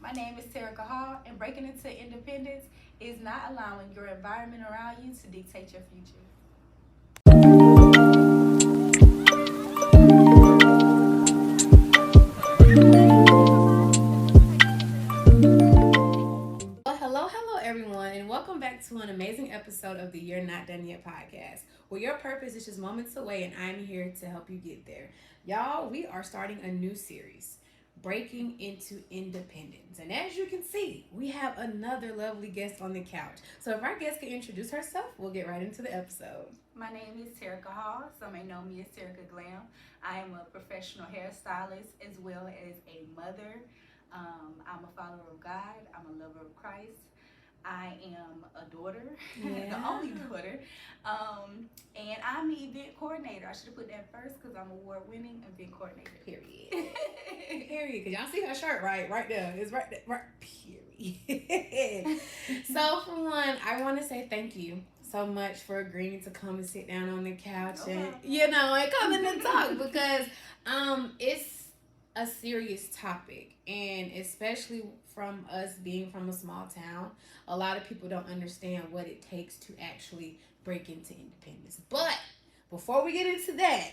My name is Terica Hall, and breaking into independence is not allowing your environment around you to dictate your future. Well, hello, everyone, and welcome back to an amazing episode of the You're Not Done Yet podcast, where your purpose is just moments away, and I'm here to help you get there. Y'all, we are starting a new series, Breaking into Independence. And as you can see, we have another lovely guest on the couch. So if our guest can introduce herself, we'll get right into the episode. My name is Terica Hall. Some may know me as Terica Glam. I am a professional hairstylist as well as a mother. I'm a follower of God. I'm a lover of Christ. I am a daughter, the only daughter, and I'm the event coordinator. I should have put that first because I'm award-winning event coordinator. Period. Period. Because y'all see her shirt right there. It's right there. Right. Period. So for one, I want to say thank you so much for agreeing to come and sit down on the couch and come in and talk because it's a serious topic, and especially from us being from a small town, a lot of people don't understand what it takes to actually break into independence. But before we get into that,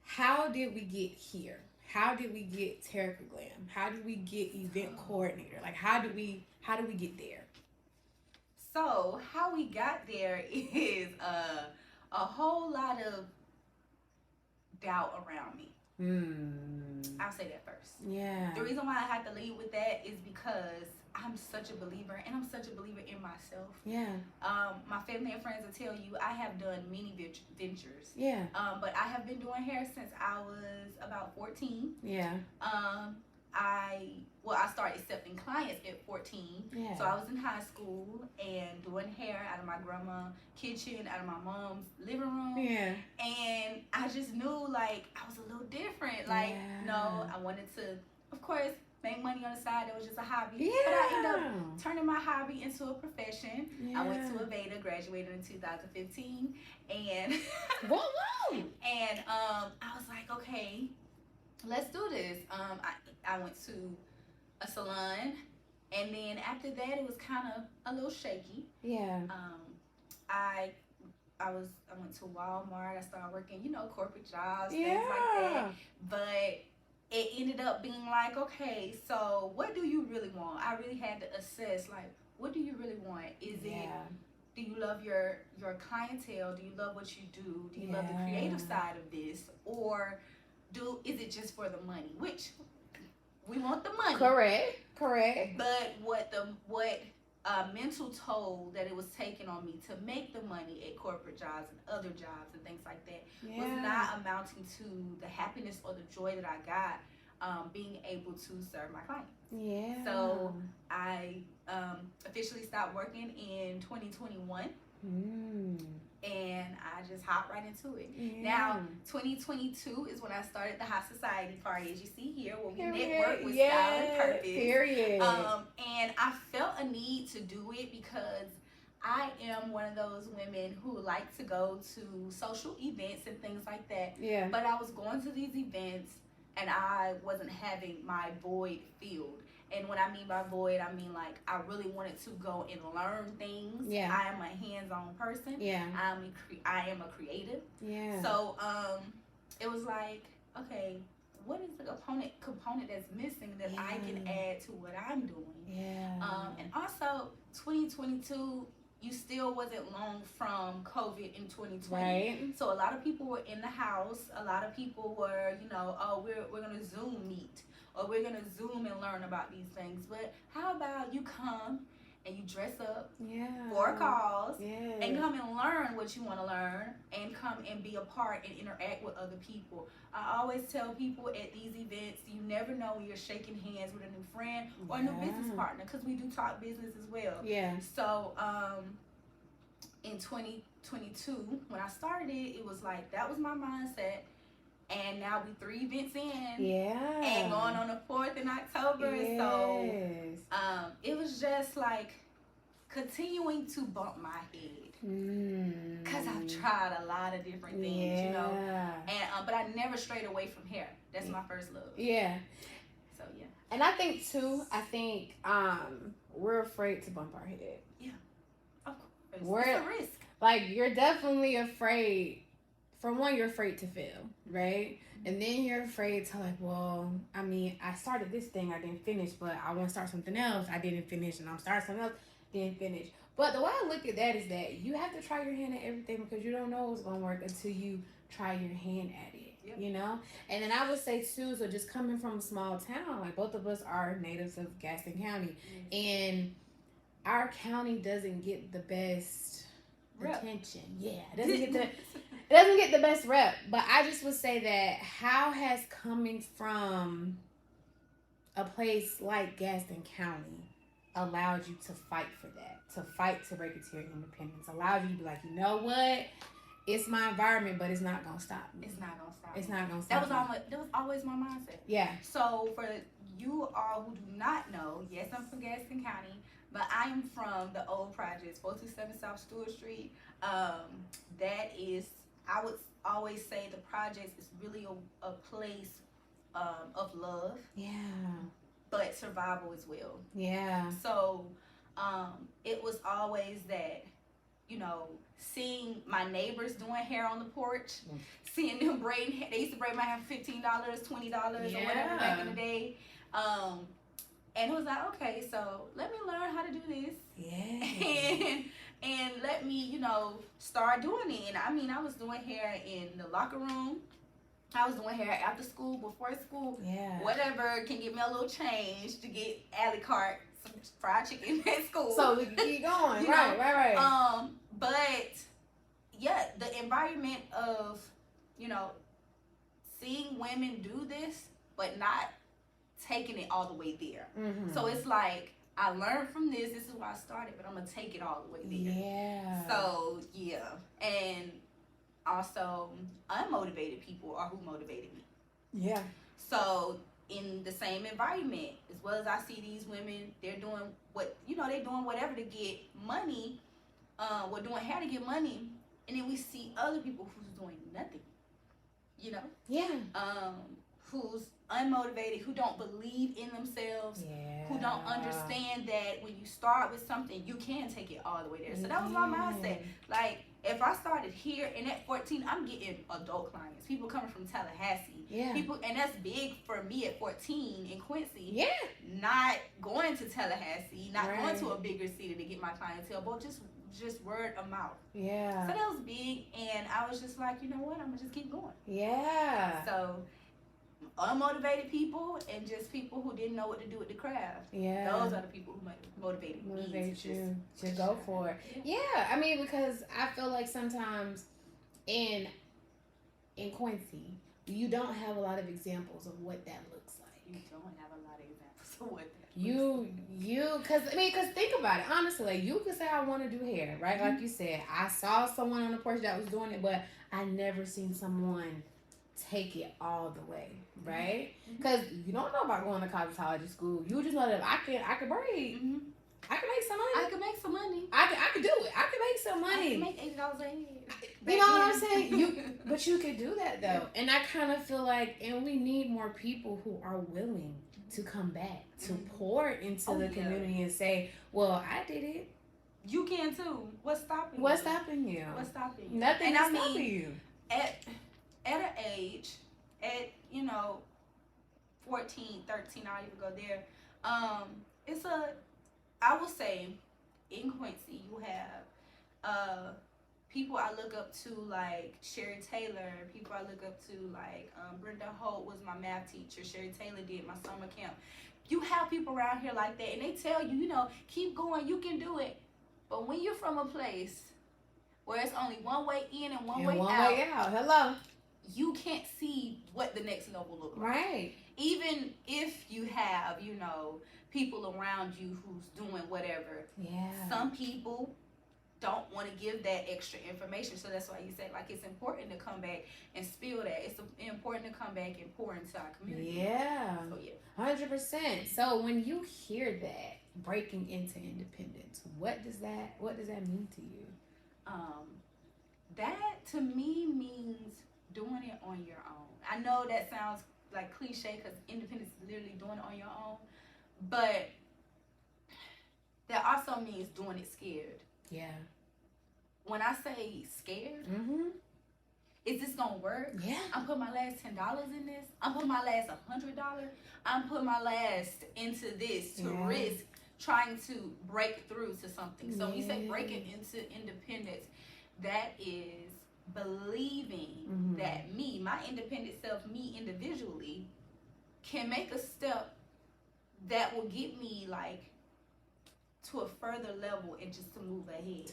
how did we get here? How did we get Terica Glam? How did we get event coordinator? Like how do we get there? So how we got there is a whole lot of doubt around me. I'll say that first. Yeah. The reason why I have to lead with that is because I'm such a believer, and I'm such a believer in myself. Yeah. My family and friends will tell you I have done many ventures. Yeah. But I have been doing hair since I was about 14. Yeah. I started accepting clients at 14. Yeah. So I was in high school and doing hair out of my grandma's kitchen, out of my mom's living room. Yeah. And I just knew like I was a little different. Like, no, I wanted to, of course, make money on the side. That was just a hobby. Yeah. But I ended up turning my hobby into a profession. Yeah. I went to Aveda, graduated in 2015, and whoa. And I was like, okay, let's do this. I went to a salon, and then after that, it was kind of a little shaky. Yeah. I went to Walmart. I started working, corporate jobs, things like that. But it ended up being like, okay, so what do you really want? I really had to assess, like, what do you really want? Is it, do you love your clientele? Do you love what you do? Do you love the creative side of this? Or is it just for the money? Which we want the money. Correct. But what mental toll that it was taking on me to make the money at corporate jobs and other jobs and things like that was not amounting to the happiness or the joy that I got being able to serve my clients. Yeah. So I officially stopped working in 2021. And I just hopped right into it. Now, 2022 is when I started the HighSocieteaParty, as you see here, where we network with style and purpose. Period. And I felt a need to do it because I am one of those women who like to go to social events and things like that. Yeah. But I was going to these events and I wasn't having my void filled. And what I mean by void, I mean like I really wanted to go and learn things. Yeah. I am a hands-on person. Yeah. I am a creative. Yeah. So it was like, okay, what is the component that's missing that I can add to what I'm doing? Yeah. And also 2022, you still wasn't long from COVID in 2020. Right. So a lot of people were in the house. A lot of people were, we're going to Zoom meet. Or we're going to Zoom and learn about these things. But how about you come and you dress up for a cause and come and learn what you want to learn and come and be a part and interact with other people. I always tell people at these events, you never know when you're shaking hands with a new friend or a new business partner, because we do talk business as well. Yeah. So in 2022, when I started it was like, that was my mindset. And now we 3 events in. Yeah. And going on the 4th in October. Yes. So it was just like continuing to bump my head. Because I've tried a lot of different things, And but I never strayed away from hair. That's my first love. Yeah. So yeah. And I think too, we're afraid to bump our head. Yeah, of course. We're, it's a risk. Like, you're definitely afraid. For one, you're afraid to fail, right? And then you're afraid to, like, well, I mean, I started this thing, I didn't finish, but I want to start something else, I didn't finish, and I'm starting something else, didn't finish. But the way I look at that is that you have to try your hand at everything because you don't know what's going to work until you try your hand at it. Yep. You know? And then I would say too, so just coming from a small town, like both of us are natives of Gadsden County, and our county doesn't get the best attention. Yeah, it doesn't get the best rep. But I just would say that how has coming from a place like Gadsden County allowed you to fight for that, to fight to break your independence, allowed you to be like, you know what? It's my environment, but it's not gonna stop me. It's not gonna stop. It's not gonna stop. That was always my mindset. Yeah. So for you all who do not know, yes, I'm from Gadsden County, but I am from the old projects, 427 South Stewart Street. That is, I would always say the projects is really a place of love. Yeah. But survival as well. Yeah. So it was always that, you know, seeing my neighbors doing hair on the porch, seeing them braiding hair. They used to braid my hair for $15, $20 or whatever back in the day. And it was like, okay, so let me learn how to do this. Yeah. And let me, you know, start doing it. And I mean, I was doing hair in the locker room. I was doing hair after school, before school. Yeah. Whatever can get me a little change to get alley cart some fried chicken at school. So we can keep going. Right. But yeah, the environment of, you know, seeing women do this, but not taking it all the way there. Mm-hmm. So it's like, I learned from this. This is where I started, but I'm gonna take it all the way there. Yeah. So yeah, and also unmotivated people are who motivated me. Yeah. So in the same environment, as well as I see these women, they're doing they're doing whatever to get money. We're doing hair to get money, and then we see other people who's doing nothing. You know. Yeah. Who's unmotivated, who don't believe in themselves, who don't understand that when you start with something, you can take it all the way there. So that was my mindset. Like, if I started here and at 14, I'm getting adult clients, people coming from Tallahassee. Yeah. People, and that's big for me at 14 in Quincy. Yeah. Not going to Tallahassee, not going to a bigger city to get my clientele, but just word of mouth. Yeah. So that was big, and I was just like, you know what, I'm gonna just keep going. Yeah. So unmotivated people and just people who didn't know what to do with the craft. Yeah. Those are the people who motivated you to go for it. Yeah. I mean, because I feel like sometimes in Quincy, you don't have a lot of examples of what that looks like. You don't have a lot of examples of what that because think about it. Honestly, like, you could say, I want to do hair, right? Mm-hmm. Like you said, I saw someone on the porch that was doing it, but I never seen someone take it all the way, right? Because you don't know about going to cosmetology school. You just know that I could braid. Mm-hmm. I could make some money. I could make some money. I could do it. I could make some money. I could make $80 a head. You know what I'm saying? But you could do that though. And I kind of feel like, and we need more people who are willing to come back, to pour into the community and say, well, I did it. You can too. What's stopping you? What's stopping you? Nothing is stopping you. At an age, at 14, 13, I'll even go there. I will say, in Quincy, you have people I look up to, like Sherry Taylor. People I look up to, like Brenda Holt was my math teacher. Sherry Taylor did my summer camp. You have people around here like that, and they tell you, keep going, you can do it. But when you're from a place where it's only one way in and one way out, hello, you can't see what the next level looks like. Right. Even if you have, people around you who's doing whatever. Yeah. Some people don't want to give that extra information. So that's why you say, like, it's important to come back and spill that. It's important to come back and pour into our community. Yeah. So, yeah. 100%. So when you hear that, breaking into independence, what does that mean to you? That to me means doing it on your own. I know that sounds like cliche because independence is literally doing it on your own, but that also means doing it scared. Yeah. When I say scared, Mm-hmm. is this gonna work? Yeah. I'm putting my last $10 in this. I'm putting my last $100. I'm putting my last into this to risk trying to break through to something. So when you say breaking into independence, that is believing that me, my independent self, me individually, can make a step that will get me like to a further level and just to move ahead.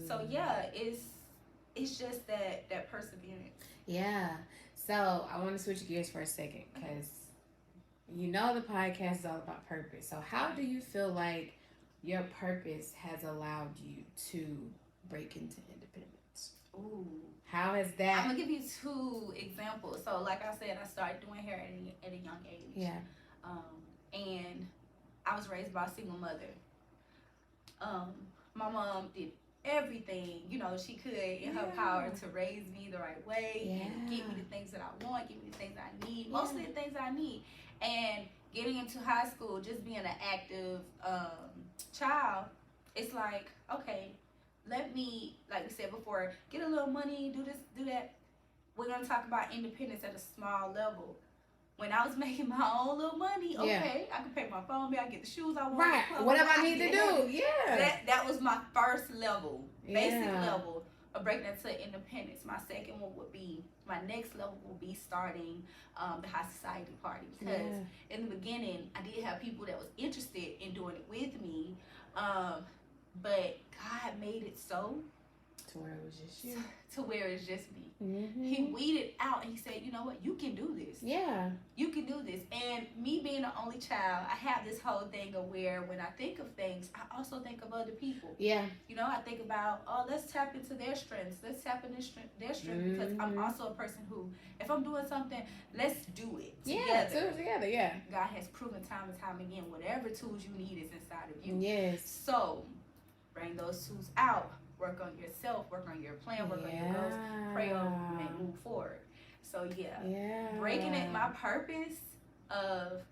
So yeah, it's just that perseverance. Yeah. So I want to switch gears for a second because you know the podcast is all about purpose. So how do you feel like your purpose has allowed you to break into independence? Ooh. How has that? I'm gonna give you 2 examples. So like I said, I started doing hair at a young age. Yeah. And I was raised by a single mother. My mom did everything, you know, she could in her power to raise me the right way and get me the things that I want, get me the things I need, mostly the things I need. And getting into high school, just being an active child, it's like, okay, let me, like we said before, get a little money, do this, do that. We're going to talk about independence at a small level. When I was making my own little money, okay, I could pay my phone bill, I get the shoes I want. Right, whatever I need to do, That was my first level, basic level of breaking into independence. My second one would be, my next level will be starting the HighSocieteaParty. Because in the beginning, I did have people that was interested in doing it with me, but God made it so to where it was just you. To where it's just me. He weeded out and he said, you know what, you can do this. Yeah. You can do this. And me being the only child, I have this whole thing of where when I think of things, I also think of other people. Yeah. You know, I think about, oh, let's tap into their strengths. Let's tap into their strength because I'm also a person who, if I'm doing something, let's do it together. Yeah, do it together, yeah. God has proven time and time again, whatever tools you need is inside of you. Yes. So, bring those tools out. Work on yourself, work on your plan, work on your goals, pray over them, and move forward. So breaking it, my purpose of,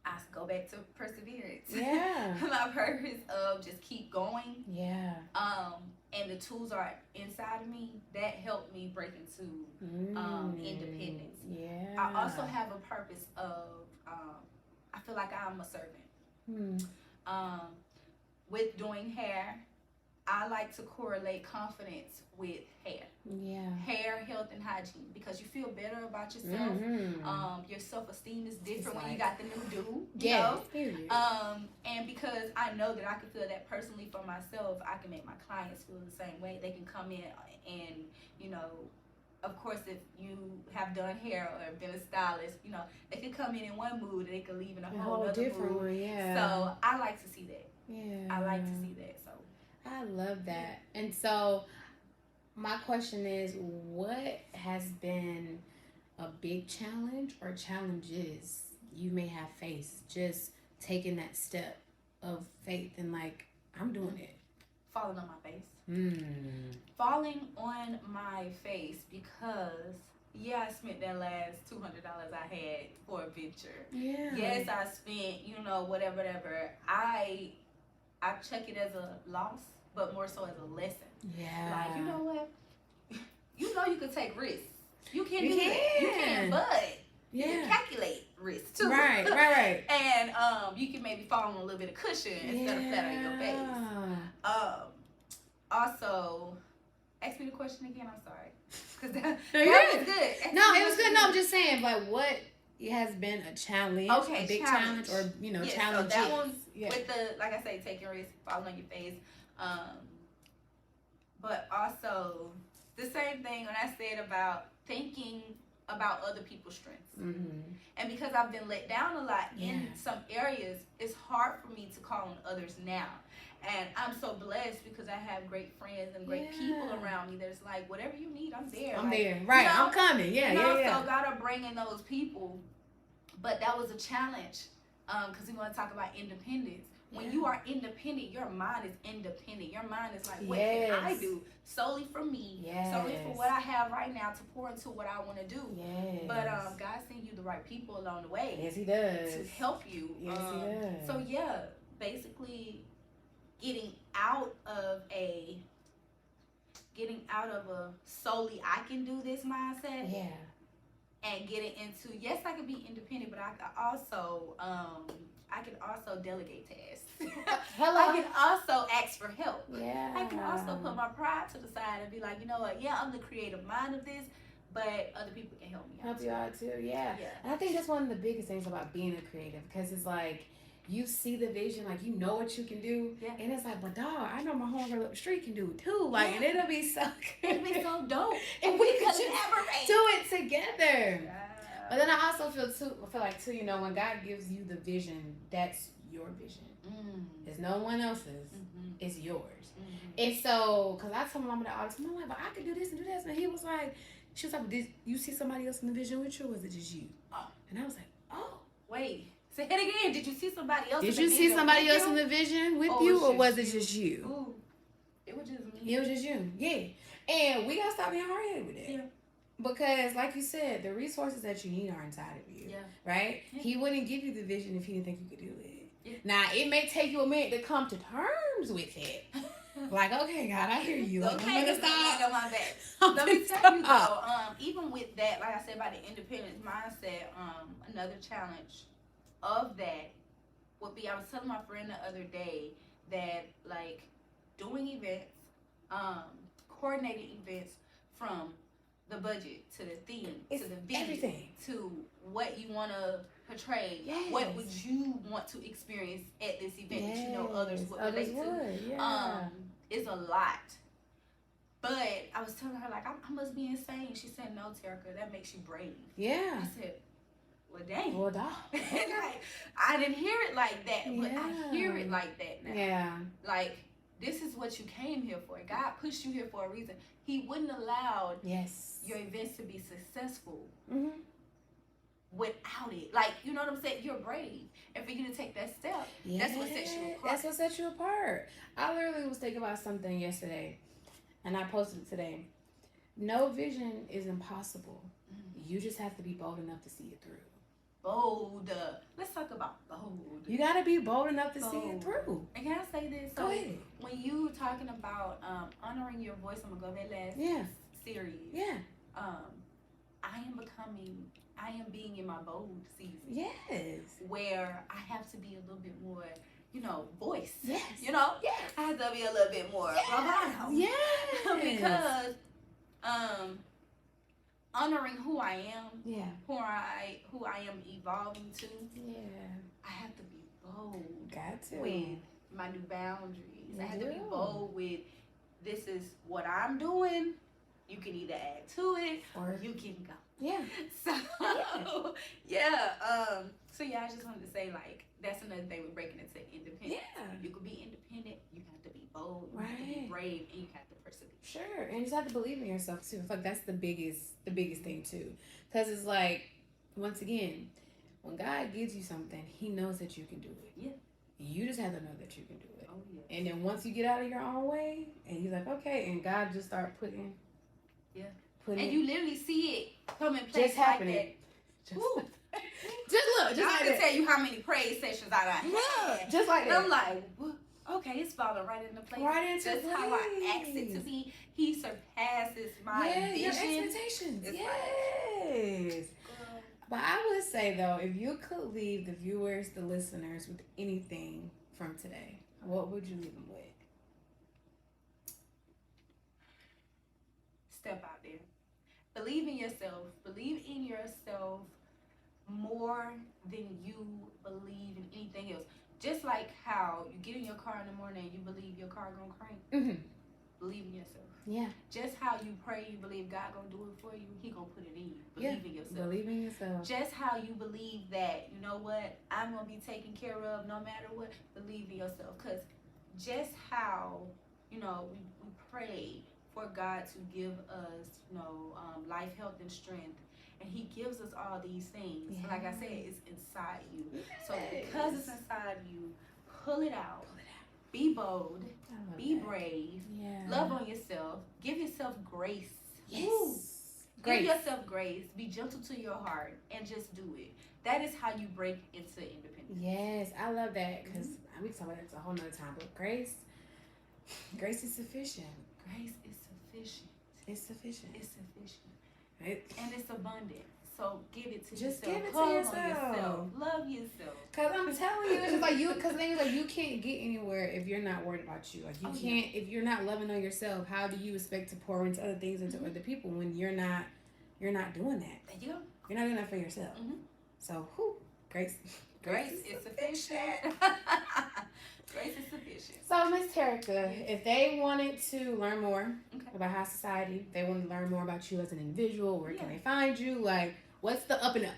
I go back to perseverance. Yeah. My purpose of just keep going. Yeah. And the tools are inside of me that helped me break into independence. Yeah. I also have a purpose of, I feel like I'm a servant. With doing hair, I like to correlate confidence with hair. Yeah. Hair, health, and hygiene, because you feel better about yourself. Your self-esteem is different when you got the new do. You know? And because I know that I can feel that personally for myself, I can make my clients feel the same way. They can come in and, you know, of course, if you have done hair or been a stylist, you know, they can come in one mood and they can leave in a whole other different mood. One, yeah. So I like to see that. Yeah. I like to see that. So I love that. And so my question is, what has been a big challenge or challenges you may have faced just taking that step of faith and like, I'm doing it? Falling on my face. Falling on my face because I spent that last $200 I had for a venture. Yeah. Yes, I spent, you know, whatever. I check it as a loss, but more so as a lesson. Yeah. Like, you know what? You know you can take risks. You can do it. You can, but you can calculate risks too. Right. And you can maybe fall on a little bit of cushion instead of flat on your face. Also, ask me the question again. I'm sorry. Because that was good. No, it was good. No, I'm just saying, like, what has been a challenge, a big challenge, or, you know, challenges. So that one, with the, like I say, taking risks, falling on your face. But also, the same thing when I said about thinking about other people's strengths. And because I've been let down a lot in some areas, it's hard for me to call on others now. And I'm so blessed because I have great friends and great people around me. There's like, whatever you need, I'm there. I'm there. Right. You know, I'm coming. Yeah. So God will bring in those people. But that was a challenge because we want to talk about independence. When Yeah. you are independent, your mind is independent. Your mind is like, what Yes. can I do solely for me, solely for Yes. what I have right now to pour into what I want to do. Yes. But God sends you the right people along the way. Yes, He does. To help you. Yes, He does. So yeah, basically getting out of a solely I can do this mindset. Yeah. And getting into, yes, I can be independent, but I can also delegate tasks. Hello. I can also ask for help. Yeah. I can also put my pride to the side and be like, you know what? Yeah, I'm the creative mind of this, but other people can help me out. Help you out too. Yeah. And I think that's one of the biggest things about being a creative, because it's like you see the vision, like you know what you can do, and it's like, but dog, I know my homegirl up the street can do it too. Like, and it'll be so good. It'll be so dope. And we could collaborate. do it together. Yeah. But then I also feel like too, you know, when God gives you the vision, that's your vision. It's no one else's. It's yours. And so, because I told my mama that all the time, I'm like, but I could do this and do this. And she was like, did you see somebody else in the vision with you, or was it just you? Oh. And I was like, oh. Wait. Say it again. Did you see somebody else? Did you see somebody else in the vision with you, or was it just you? Ooh, it was just me. It was just you. Yeah. And we gotta stop being hard-headed with that. Yeah. Because, like you said, the resources that you need are inside of you. Yeah. Right? Yeah. He wouldn't give you the vision if he didn't think you could do it. Yeah. Now, it may take you a minute to come to terms with it. Like, okay, God, I hear you. Okay, I'm gonna stop. On my back. Let me tell you though, even with that, like I said about the independence mindset, another challenge of that would be, I was telling my friend the other day that like doing events, coordinating events from the budget to the theme to the video everything to what you want to portray. Yes. What would you want to experience at this event that you know others would relate to? Yeah. It's a lot. But I was telling her, like, I must be insane. She said, no, Terica, that makes you brave. Yeah. I said, well, dang. Well, like, I didn't hear it like that, but I hear it like that now. Yeah. Like, this is what you came here for. God pushed you here for a reason. He wouldn't allow your events to be successful without it. Like, you know what I'm saying? You're brave. And for you to take that step, that's what sets you apart. That's what sets you apart. I literally was thinking about something yesterday, and I posted it today. No vision is impossible. You just have to be bold enough to see it through. Bold. Let's talk about bold. You got to be bold enough to see it through. And can I say this? Go ahead. When you talking about honoring your voice, I'm going to go that last series. Yeah. I am being in my bold season. Yes. Where I have to be a little bit more, voice. Yes. Yes. I have to be a little bit more bravado. Yes. Because honoring who I am, who I am evolving to, I have to be bold. Got to. With my new boundaries. I have to be bold with, this is what I'm doing. You can either add to it or you can go. Yeah. So I just wanted to say, like, that's another thing with breaking into independence. Yeah. You could be independent, you have to be bold, you have to be brave, and you have to persevere. Sure. And you just have to believe in yourself too. I feel like that's the biggest thing too. Because it's like, once again, when God gives you something, He knows that you can do it. Yeah. You just have to know that you can do it. Oh yeah. And then once you get out of your own way, and you're like, okay, and God just start putting. Yeah. And you literally see it come in place. Just happening. Like just look. Just I can tell you how many praise sessions I done had. Just like that. I'm like, okay, it's falling right into place. Right into place. That's how I asked it to be. He surpasses my vision. Your expectations. Yes. But I would say though, if you could leave the viewers, the listeners, with anything from today, what would you leave them with? Step out there. Believe in yourself. Believe in yourself more than you believe in anything else. Just like how you get in your car in the morning and you believe your car gonna crank. Mm-hmm. Believe in yourself. Yeah. Just how you pray, you believe God gonna do it for you. He gonna put it in you. Believe in yourself. Believe in yourself. Just how you believe that, you know what, I'm gonna be taken care of no matter what. Believe in yourself. Cause just how, we pray for God to give us, life, health, and strength. And He gives us all these things. Yeah. Like I said, it's inside you. Yes. So because you pull it out. Be bold. Be brave. Yeah. Love on yourself. Give yourself grace. Yes. Woo. Grace. Give yourself grace. Be gentle to your heart and just do it. That is how you break into independence. Yes, I love that because we can talk about that a whole nother time. But grace is sufficient. Grace is sufficient. It's sufficient. It's sufficient. Right? And it's abundant. So give it to Just yourself. give it to Hug yourself. on yourself. Love yourself. Cause I'm telling you, it's just like because things like you can't get anywhere if you're not worried about you. Like you can't if you're not loving on yourself. How do you expect to pour into other things into other people when you're not doing that? There you go. You're not doing that for yourself. So, grace is sufficient. Grace is sufficient. So, Miss Terica, if they wanted to learn more about High Society, they want to learn more about you as an individual, where can they find you? Like, what's the up and up?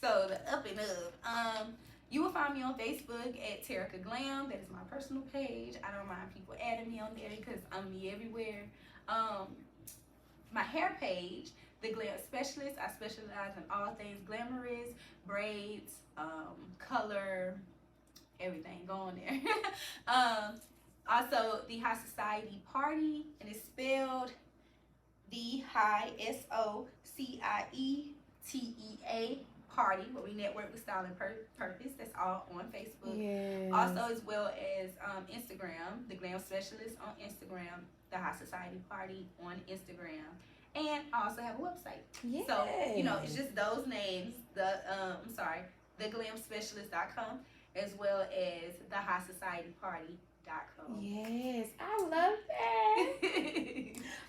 So, the up and up. You will find me on Facebook at Terica Glam. That is my personal page. I don't mind people adding me on there because I'm me everywhere. My hair page, The Glam Specialist. I specialize in all things glamorous, braids, color, everything. Go on there. Also, the High Society Party, and it's spelled the HighSocieteaParty, where we network with style and purpose. That's all on Facebook. Yes. Also, as well as Instagram, The Glam Specialist on Instagram, the High Society Party on Instagram. And I also have a website. Yes. So, it's just those names. theglamspecialist.com, as well as the HighSocieteaParty.com. Yes, I love that.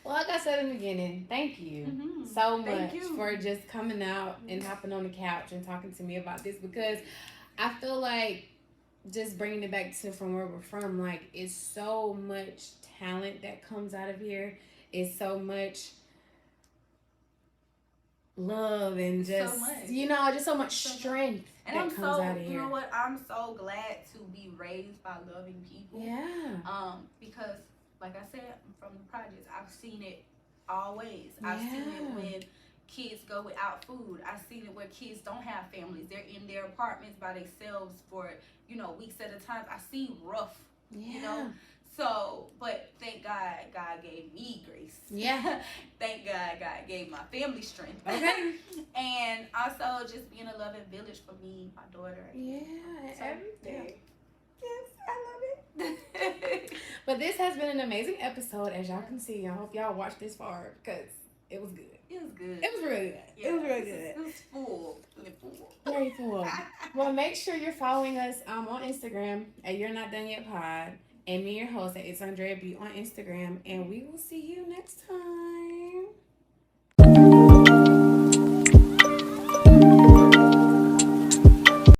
Well, like I said in the beginning, thank you so much for just coming out and hopping on the couch and talking to me about this, because I feel like just bringing it back to from where we're from, like, it's so much talent that comes out of here. It's so much love and just just so much strength and that comes out of here. You know what? I'm so glad to be raised by loving people. Yeah. Because like I said, from the projects, I've seen it always. I've seen it when kids go without food. I've seen it where kids don't have families. They're in their apartments by themselves for weeks at a time. I see rough. So, but thank God, God gave me grace. Yeah. Thank God, God gave my family strength. Okay. And also just being a loving village for me, my daughter. Everything. Yes, I love it. But this has been an amazing episode, as y'all can see. I hope y'all watched this far because it was good. It was good. It was really good. Yeah, it was really good. It was full. Really full. Very full. Well, make sure you're following us on Instagram at You're Not Done Yet Pod. And me, your host, it's Andrea B on Instagram. And we will see you next time.